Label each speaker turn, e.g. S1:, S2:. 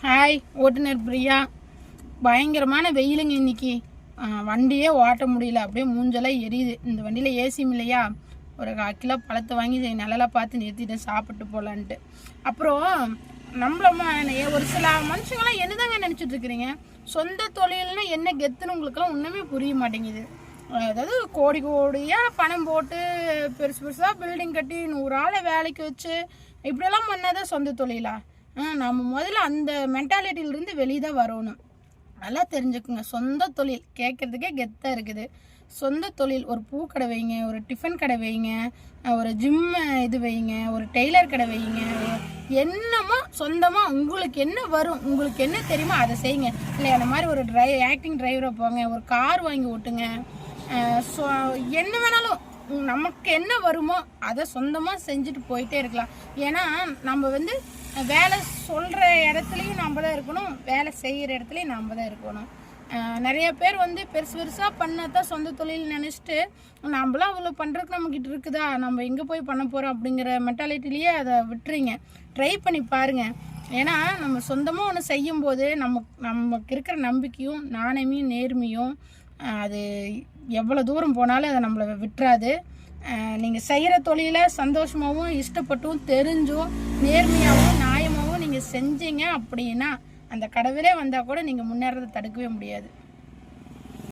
S1: Hi ஓட்டுநர் பிரியா. பயங்கரமான வெயிலுங்க இன்னைக்கு. வண்டியே ஓட்ட முடியல, அப்படியே மூஞ்செல்லாம் எரியுது. இந்த வண்டியில் ஏசியும் இல்லையா, ஒரு 1/4 கிலோ பழத்தை வாங்கி நிழலாக பார்த்து நிறுத்திட்டேன் சாப்பிட்டு போகலான்ட்டு. அப்புறம் ஒரு சில மனுஷங்களாம் என்னதாங்க நினச்சிட்டு இருக்கிறீங்க, சொந்த தொழில்னா என்ன கெத்துன்னு உங்களுக்குலாம் ஒன்றுமே புரிய மாட்டேங்குது. அதாவது கோடி கோடியாக பணம் போட்டு பெருசு பெருசாக பில்டிங் கட்டி 100 ஆளை வேலைக்கு வச்சு இப்படியெல்லாம் பண்ணாதான் சொந்த தொழிலா? நம்ம முதல்ல அந்த மென்டாலிட்டியிலிருந்து வெளியே தான் வரணும். நல்லா தெரிஞ்சுக்குங்க, சொந்த தொழில் கேட்குறதுக்கே கெத்தாக இருக்குது. சொந்த தொழில், ஒரு பூக்கடை வைங்க, ஒரு டிஃபன் கடை வைங்க, ஒரு ஜிம் இது வைங்க, ஒரு டெய்லர் கடை வைங்க. என்னமோ சொந்தமாக உங்களுக்கு என்ன வரும், உங்களுக்கு என்ன தெரியுமோ அதை செய்யுங்க. இல்லை அந்த மாதிரி ஒரு ஆக்டிங் டிரைவரை போங்க, ஒரு கார் வாங்கி ஓட்டுங்க. என்ன வேணாலும் நமக்கு என்ன வருமோ அதை சொந்தமாக செஞ்சுட்டு போயிட்டே இருக்கலாம். ஏன்னா நம்ம வேலை சொல்கிற இடத்துலையும் நம்ம தான் இருக்கணும், வேலை செய்கிற இடத்துலையும் நம்ம தான் இருக்கணும். நிறைய பேர் பெருசு பெருசாக பண்ணத்தான் சொந்த தொழில் நினச்சிட்டு நம்மளாம் அவ்வளோ பண்ணுறதுக்கு நம்மக்கிட்ட இருக்குதா, நம்ம எங்கே போய் பண்ண போகிறோம் அப்படிங்கிற மென்டாலிட்டிலேயே அதை விட்டுறீங்க. ட்ரை பண்ணி பாருங்கள். ஏன்னா நம்ம சொந்தமாக ஒன்று செய்யும்போது நமக்கு இருக்கிற நம்பிக்கையும் நாணயமையும் நேர்மையும் அது எவ்வளோ தூரம் போனாலும் அதை நம்மளை விட்டுறாது. நீங்கள் செய்கிற தொழிலை சந்தோஷமாகவும் இஷ்டப்பட்டும் தெரிஞ்சும் நேர்மையாகவும் நியாயமாகவும் நீங்கள் செஞ்சீங்க அப்படின்னா அந்த கடவுளே வந்தால் கூட நீங்கள் முன்னேறதை தடுக்கவே முடியாது.